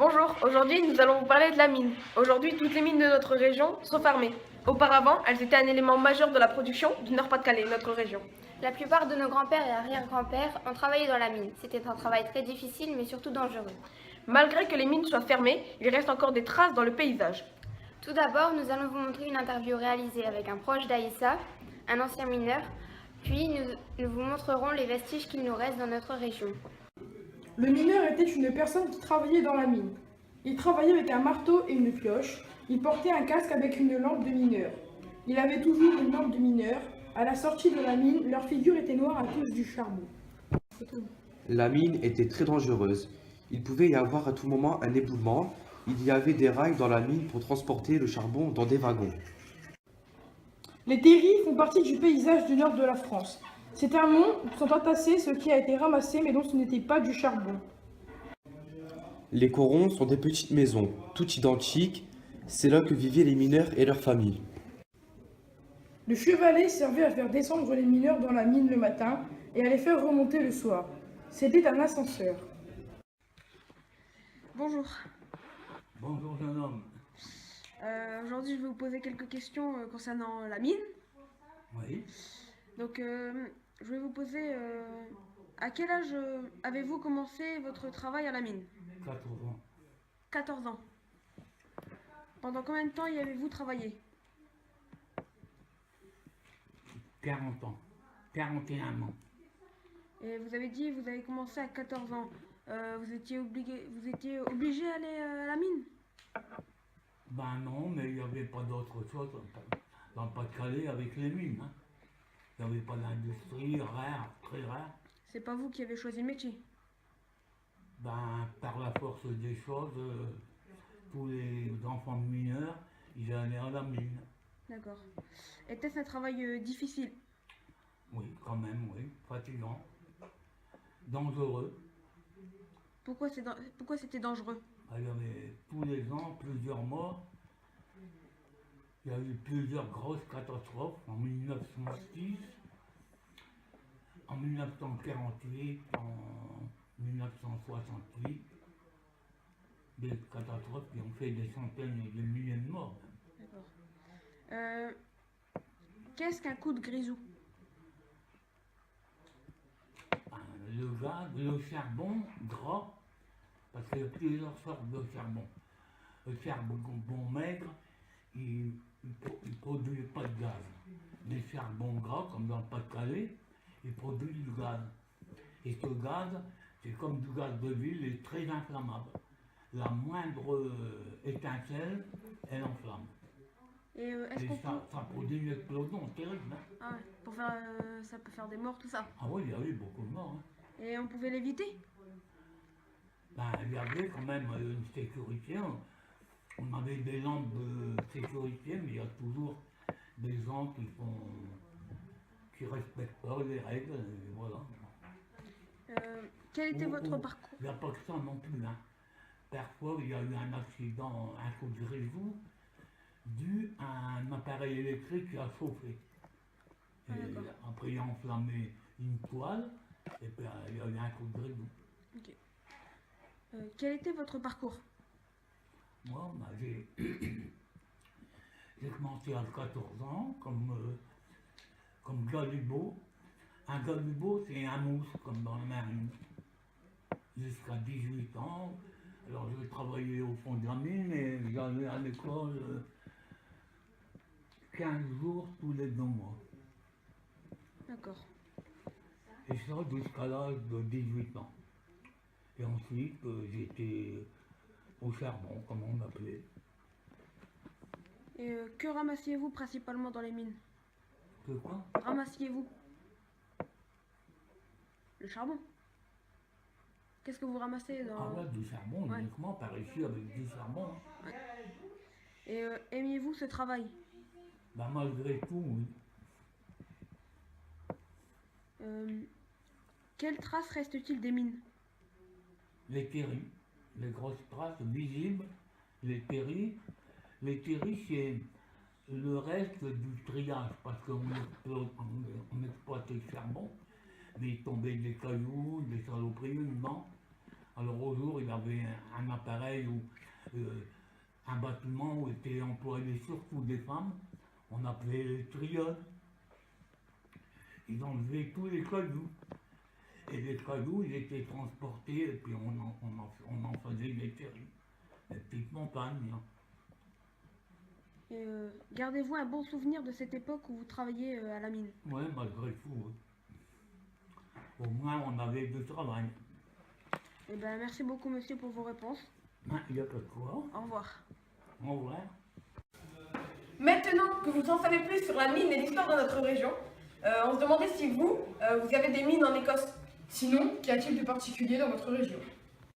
Bonjour, aujourd'hui nous allons vous parler de la mine. Aujourd'hui, toutes les mines de notre région sont fermées. Auparavant, elles étaient un élément majeur de la production du Nord-Pas-de-Calais, notre région. La plupart de nos grands-pères et arrière-grands-pères ont travaillé dans la mine. C'était un travail très difficile mais surtout dangereux. Malgré que les mines soient fermées, il reste encore des traces dans le paysage. Tout d'abord, nous allons vous montrer une interview réalisée avec un proche d'Aïssa, un ancien mineur, puis nous vous montrerons les vestiges qu'il nous reste dans notre région. Le mineur était une personne qui travaillait dans la mine. Il travaillait avec un marteau et une pioche. Il portait un casque avec une lampe de mineur. Il avait toujours une lampe de mineur. À la sortie de la mine, leur figure était noire à cause du charbon. La mine était très dangereuse. Il pouvait y avoir à tout moment un éboulement. Il y avait des rails dans la mine pour transporter le charbon dans des wagons. Les terris font partie du paysage du nord de la France. C'est un mont où sont entassés ce qui a été ramassé mais dont ce n'était pas du charbon. Les corons sont des petites maisons, toutes identiques. C'est là que vivaient les mineurs et leurs familles. Le chevalet servait à faire descendre les mineurs dans la mine le matin et à les faire remonter le soir. C'était un ascenseur. Bonjour. Bonjour jeune homme. Aujourd'hui, je vais vous poser quelques questions concernant la mine. Oui, Donc, je vais vous poser à quel âge avez-vous commencé votre travail à la mine? 14 ans. 14 ans. Pendant combien de temps y avez-vous travaillé? 40 ans. 41 ans. Et vous avez dit que vous avez commencé à 14 ans. Vous étiez obligé à aller à la mine? Ben non, mais il n'y avait pas d'autre chose dans le Pas-de-Calais avec les mines. Hein. Il n'y avait pas d'industrie rare, très rare. C'est pas vous qui avez choisi le métier. Ben, par la force des choses, tous les enfants de mineurs, ils allaient à la mine. D'accord. Était-ce un travail difficile? Oui, quand même, oui. Fatigant. Dangereux. Pourquoi c'était dangereux? Il y avait tous les ans plusieurs morts. Il y a eu plusieurs grosses catastrophes en 1906, en 1948, en 1968. Des catastrophes qui ont fait des centaines et des milliers de morts. D'accord. Qu'est-ce qu'un coup de grisou? Le gaz, le charbon gras, parce qu'il y a plusieurs sortes de charbon. Le charbon maigre, il ne produit pas de gaz. Les charbons gras, comme dans le Pas-de-Calais, il produit du gaz. Et ce gaz, c'est comme du gaz de ville, il est très inflammable. La moindre étincelle, elle enflamme. Et est-ce Et qu'on ça, ça produit une explosion terrible. Hein. Ah ouais, pour faire, ça peut faire des morts, tout ça. Ah oui, il y a eu beaucoup de morts. Hein. Et on pouvait l'éviter? Ben, il y avait quand même une sécurité. On avait des lampes de sécurité, mais il y a toujours des gens qui respectent pas les règles, et voilà. Quel était votre parcours? Il n'y a pas que ça non plus. Hein. Parfois, il y a eu un accident, un coup de grisou, dû à un appareil électrique qui a chauffé. Et après, il a enflammé une toile, et puis il y a eu un coup de grisou. Ok. Quel était votre parcours? Moi, j'ai commencé à 14 ans comme galibot. Un galibot, c'est un mousse, comme dans la marine. Jusqu'à 18 ans. Alors, je travaillais au fond de la mine et j'allais à l'école 15 jours tous les 2 mois. D'accord. Et ça jusqu'à l'âge de 18 ans. Et ensuite, j'étais au charbon, comme on m'appelait. Et que ramassiez-vous principalement dans les mines? Que quoi? Ramassiez-vous le charbon? Qu'est-ce que vous ramassez dans... Ah ouais, du charbon, Ouais. uniquement par ici avec du charbon. Hein. Et aimiez-vous ce travail? Ben, malgré tout, oui. Quelles traces reste-t-il des mines? Les terris, les grosses traces visibles, les terris. Les terris, c'est le reste du triage, parce qu'on exploitait le charbon, mais il tombait des cailloux, des saloperies dedans. Alors au jour, il avait un appareil ou un bâtiment où étaient employés surtout des femmes. On appelait les triodes. Ils enlevaient tous les cailloux. Et les cailloux, ils étaient transportés et puis on en faisait des terrils, des petites montagnes. Hein. Et gardez-vous un bon souvenir de cette époque où vous travailliez à la mine? Ouais, malgré tout. Oui. Au moins, on avait du travail. Eh ben, merci beaucoup, monsieur, pour vos réponses. Il n'y a pas de quoi. Au revoir. Au revoir. Maintenant que vous en savez plus sur la mine et l'histoire de notre région, on se demandait si vous avez des mines en Écosse. Sinon, qu'y a-t-il de particulier dans votre région?